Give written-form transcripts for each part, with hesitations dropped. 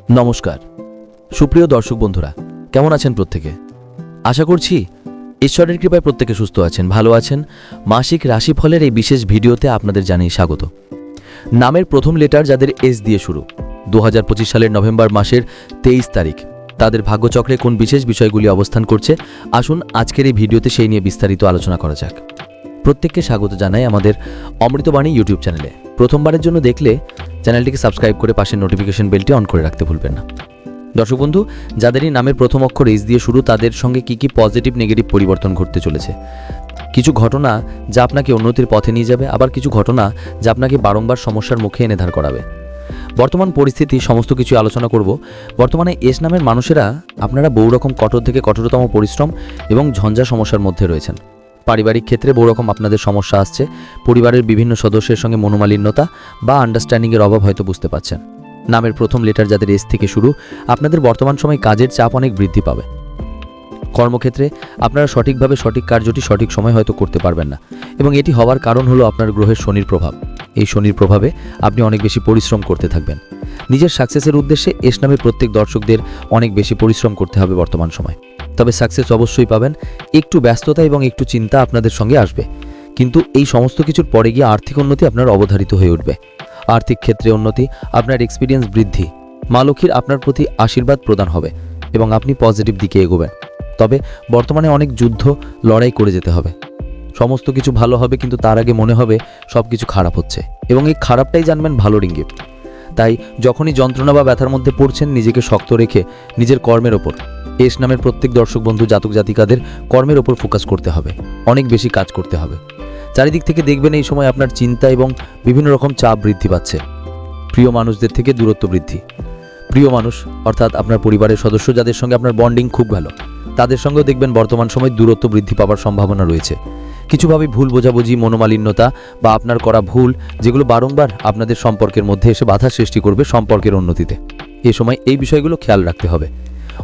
নমস্কার সুপ্রিয় দর্শক বন্ধুরা, কেমন আছেন প্রত্যেকে? আশা করছি ঈশ্বরের কৃপায় প্রত্যেকে সুস্থ আছেন, ভালো আছেন। মাসিক রাশিফলের এই বিশেষ ভিডিওতে আপনাদের জানাই স্বাগত। নামের প্রথম লেটার যাদের এস দিয়ে শুরু, 2025 সালের নভেম্বর মাসের 23 তারিখ, তাদের ভাগ্যচক্রে কোন বিশেষ বিষয়গুলি অবস্থান করছে, আসুন আজকের এই ভিডিওতে সেই নিয়ে বিস্তারিত আলোচনা করা যাক। প্রত্যেককে স্বাগত জানাই আমাদের অমৃতবাণী ইউটিউব চ্যানেলে। প্রথমবারের জন্য দেখলে চ্যানেলটিকে সাবস্ক্রাইব করে পাশের নোটিফিকেশন বেলটি অন করে রাখতে ভুলবেন না। দর্শক বন্ধু, যাদেরই নামের প্রথম অক্ষর এস দিয়ে শুরু, তাদের সঙ্গে কি পজিটিভ নেগেটিভ পরিবর্তন ঘটতে চলেছে। কিছু ঘটনা যা আপনাকে উন্নতির পথে নিয়ে যাবে, আবার কিছু ঘটনা যা আপনাকে বারংবার সমস্যার মুখে এনে দাঁড় করাবে। বর্তমান পরিস্থিতি সমস্ত কিছু আলোচনা করব। বর্তমানে এস নামের মানুষেরা আপনারা বহু রকম কঠোর থেকে কঠোরতম পরিশ্রম এবং ঝঞ্ঝা সমস্যার মধ্যে রয়েছেন। পারিবারিক ক্ষেত্রে বহু রকম আপনাদের সমস্যা আসছে। পরিবারের বিভিন্ন সদস্যের সঙ্গে মনোমালিন্যতা বা আন্ডারস্ট্যান্ডিংয়ের অভাব হয়তো বুঝতে পারছেন। নামের প্রথম লেটার যাদের এস থেকে শুরু, আপনাদের বর্তমান সময় কাজের চাপ অনেক বৃদ্ধি পাবে। কর্মক্ষেত্রে আপনারা সঠিকভাবে সঠিক কার্যটি সঠিক সময় হয়তো করতে পারবেন না, এবং এটি হওয়ার কারণ হলো আপনার গ্রহের শনির প্রভাব। এই শনির প্রভাবে আপনি অনেক বেশি পরিশ্রম করতে থাকবেন। নিজের সাকসেসের উদ্দেশ্যে এস নামের প্রত্যেক দর্শকদের অনেক বেশি পরিশ্রম করতে হবে বর্তমান সময়। তবে সাকসেস অবশ্যই পাবেন। একটু ব্যস্ততা এবং একটু চিন্তা আপনাদের সঙ্গে আসবে, কিন্তু এই সমস্ত কিছুর পরে গিয়ে আর্থিক উন্নতি আপনার অবধারিত হয়ে উঠবে। আর্থিক ক্ষেত্রে উন্নতি, আপনার এক্সপিরিয়েন্স বৃদ্ধি, মা লক্ষ্মীর আপনার প্রতি আশীর্বাদ প্রদান হবে এবং আপনি পজিটিভ দিকে এগোবেন। তবে বর্তমানে অনেক যুদ্ধ লড়াই করে যেতে হবে। সমস্ত কিছু ভালো হবে, কিন্তু তার আগে মনে হবে সব কিছু খারাপ হচ্ছে, এবং এই খারাপটাই জানবেন ভালোর ইঙ্গিত। তাই যখনই যন্ত্রণা বা ব্যথার মধ্যে পড়ছেন, নিজেকে শক্ত রেখে নিজের কর্মের ওপর, এস নামের প্রত্যেক দর্শক বন্ধু জাতক জাতিকাদের কর্মের ওপর ফোকাস করতে হবে, অনেক বেশি কাজ করতে হবে। চারিদিক থেকে দেখবেন এই সময় আপনার চিন্তা এবং বিভিন্ন রকম চাপ বৃদ্ধি পাচ্ছে। প্রিয় মানুষদের থেকে দূরত্ব বৃদ্ধি। প্রিয় মানুষ অর্থাৎ আপনার পরিবারের সদস্য যাদের সঙ্গে আপনার বন্ডিং খুব ভালো, তাদের সঙ্গেও দেখবেন বর্তমান সময় দূরত্ব বৃদ্ধি পাওয়ার সম্ভাবনা রয়েছে। কিছুভাবে ভুল বোঝাবুঝি, মনোমালিন্যতা বা আপনার করা ভুল, যেগুলো বারংবার আপনাদের সম্পর্কের মধ্যে এসে বাধা সৃষ্টি করবে সম্পর্কের উন্নতিতে। এ সময় এই বিষয়গুলো খেয়াল রাখতে হবে।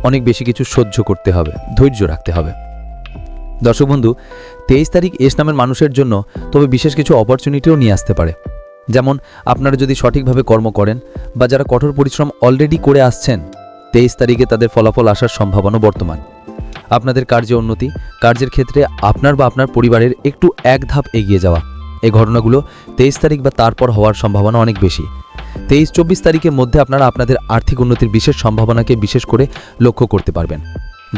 অনেক বেশি কিছু সহ্য করতে হবে, ধৈর্য রাখতে হবে। দর্শক বন্ধু, 23 তারিখ এস নামের মানুষের জন্য তবে বিশেষ কিছু অপরচুনিটিও নিয়ে আসতে পারে। যেমন আপনারা যদি সঠিকভাবে কর্ম করেন বা যারা কঠোর পরিশ্রম অলরেডি করে আসছেন, 23 তারিখে তাদের ফলাফল আসার সম্ভাবনা বর্তমান। আপনাদের কার্যে উন্নতি, কার্যের ক্ষেত্রে আপনার বা আপনার পরিবারের একটু এক ধাপ এগিয়ে যাওয়া, এই ঘটনাগুলো 23 তারিখ বা তারপর হওয়ার সম্ভাবনা অনেক বেশি। 23-24 তারিখের মধ্যে আপনারা আপনাদের আর্থিক উন্নতির বিশেষ সম্ভাবনাকে বিশেষ করে লক্ষ্য করতে পারবেন,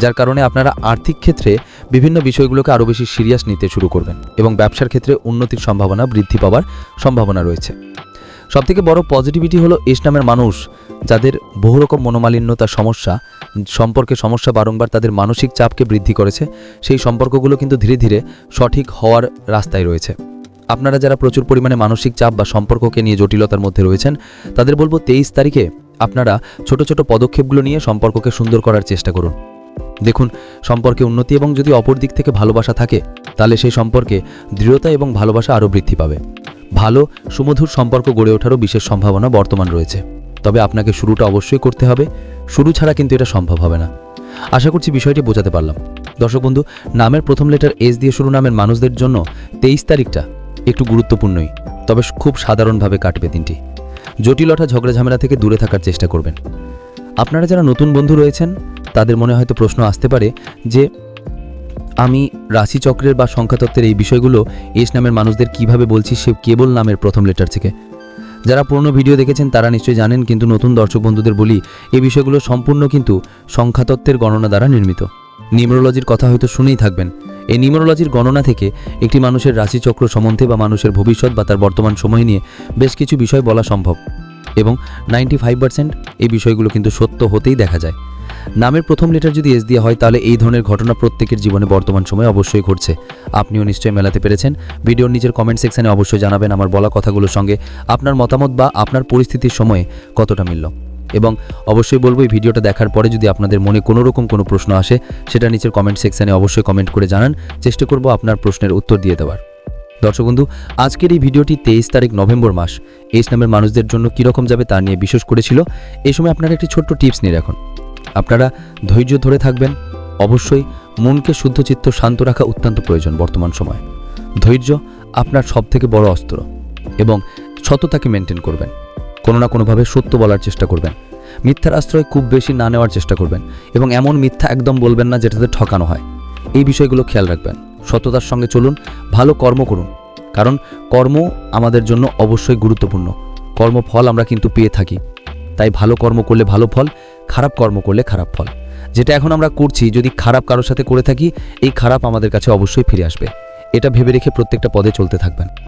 যার কারণে আপনারা আর্থিক ক্ষেত্রে বিভিন্ন বিষয়গুলোকে আরও বেশি সিরিয়াস নিতে শুরু করবেন, এবং ব্যবসার ক্ষেত্রে উন্নতির সম্ভাবনা বৃদ্ধি পাওয়ার সম্ভাবনা রয়েছে। সবথেকে বড় পজিটিভিটি হলো এস নামের মানুষ যাদের বহু রকম মনোমালিন্যতার সমস্যা, সম্পর্কে সমস্যা বারংবার তাদের মানসিক চাপকে বৃদ্ধি করেছে, সেই সম্পর্কগুলো কিন্তু ধীরে ধীরে সঠিক হওয়ার রাস্তায় রয়েছে। আপনারা যারা প্রচুর পরিমাণে মানসিক চাপ বা সম্পর্ককে নিয়ে জটিলতার মধ্যে রয়েছেন, তাদের বলবো 23 তারিখে আপনারা ছোট ছোট পদক্ষেপগুলো নিয়ে সম্পর্ককে সুন্দর করার চেষ্টা করুন। দেখুন সম্পর্কে উন্নতি, এবং যদি অপর দিক থেকে ভালোবাসা থাকে, তাহলে সেই সম্পর্কে দৃঢ়তা এবং ভালোবাসা আরও বৃদ্ধি পাবে। ভালো সুমধুর সম্পর্ক গড়ে ওঠারও বিশেষ সম্ভাবনা বর্তমান রয়েছে। তবে আপনাকে শুরুটা অবশ্যই করতে হবে, শুরু ছাড়া কিন্তু এটা সম্ভব হবে না। আশা করছি বিষয়টি বোঝাতে পারলাম। দর্শক বন্ধু, নামের প্রথম লেটার এস দিয়ে শুরু নামের মানুষদের জন্য 23 তারিখটা একটু গুরুত্বপূর্ণই, তবে খুব সাধারণভাবে কাটবে দিনটি। জটিলতা ঝগড়া ঝামেলা থেকে দূরে থাকার চেষ্টা করবেন। আপনারা যারা নতুন বন্ধু রয়েছেন, তাদের মনে হয়তো প্রশ্ন আসতে পারে যে আমি রাশিচক্রের বা সংখ্যাতত্ত্বের এই বিষয়গুলো এস নামের মানুষদের কিভাবে বলছি, সে কেবল নামের প্রথম লেটার থেকে। যারা পুরনো ভিডিও দেখেছেন তারা নিশ্চয়ই জানেন, কিন্তু নতুন দর্শক বন্ধুদের বলি এই বিষয়গুলো সম্পূর্ণ কিন্তু সংখ্যাতত্ত্বের গণনা দ্বারা নির্মিত। নিউমেরোলজির কথা হয়তো শুনেই থাকবেন। এই নিউমেরোলজির গণনা থেকে একটি মানুষের রাশিচক্র সম্বন্ধে বা মানুষের ভবিষ্যৎ বা তার বর্তমান সময় নিয়ে বেশ কিছু বিষয় বলা সম্ভব, এবং 95% এই বিষয়গুলো কিন্তু সত্য হতেই দেখা যায়। নামের প্রথম লেটার যদি এস দিয়ে হয়, তাহলে এই ধরনের ঘটনা প্রত্যেকের জীবনে বর্তমান সময়ে অবশ্যই ঘটছে। আপনিও নিশ্চয়ই মেলাতে পেরেছেন। ভিডিওর নিচের কমেন্ট সেকশনে অবশ্যই জানাবেন আমার বলা কথাগুলোর সঙ্গে আপনার মতামত বা আপনার পরিস্থিতির সময়ে কতটা মিলল। এবং অবশ্যই বলবো, এই ভিডিওটা দেখার পরে যদি আপনাদের মনে কোনো রকম কোনো প্রশ্ন আসে, সেটা নিচের কমেন্ট সেকশনে অবশ্যই কমেন্ট করে জানান। চেষ্টা করব আপনার প্রশ্নের উত্তর দিয়ে দেওয়ার। দর্শক বন্ধু, আজকের এই ভিডিওটি 23 তারিখ নভেম্বর মাস এস নামের মানুষদের জন্য কীরকম যাবে তা নিয়ে বিশেষ করেছিল। এই সময় আপনারা একটি ছোট্ট টিপস নিয়ে রাখুন। আপনারা ধৈর্য ধরে থাকবেন। অবশ্যই মনকে শুদ্ধচিত্ত শান্ত রাখা অত্যন্ত প্রয়োজন বর্তমান সময়। ধৈর্য আপনার সবথেকে বড় অস্ত্র, এবং সততাকে মেনটেন করবেন। কোনো না কোনোভাবে সত্য বলার চেষ্টা করবেন। মিথ্যার আশ্রয় খুব বেশি না নেওয়ার চেষ্টা করবেন এবং এমন মিথ্যা একদম বলবেন না যেটাতে ঠকানো হয়। এই বিষয়গুলো খেয়াল রাখবেন। সততার সঙ্গে চলুন, ভালো কর্ম করুন, কারণ কর্ম আমাদের জন্য অবশ্যই গুরুত্বপূর্ণ। কর্মফল আমরা কিন্তু পেয়ে থাকি, তাই ভালো কর্ম করলে ভালো ফল, খারাপ কর্ম করলে খারাপ ফল। যেটা এখন আমরা করছি, যদি খারাপ কারোর সাথে করে থাকি, এই খারাপ আমাদের কাছে অবশ্যই ফিরে আসবে। এটা ভেবে রেখে প্রত্যেকটা পদে চলতে থাকবেন।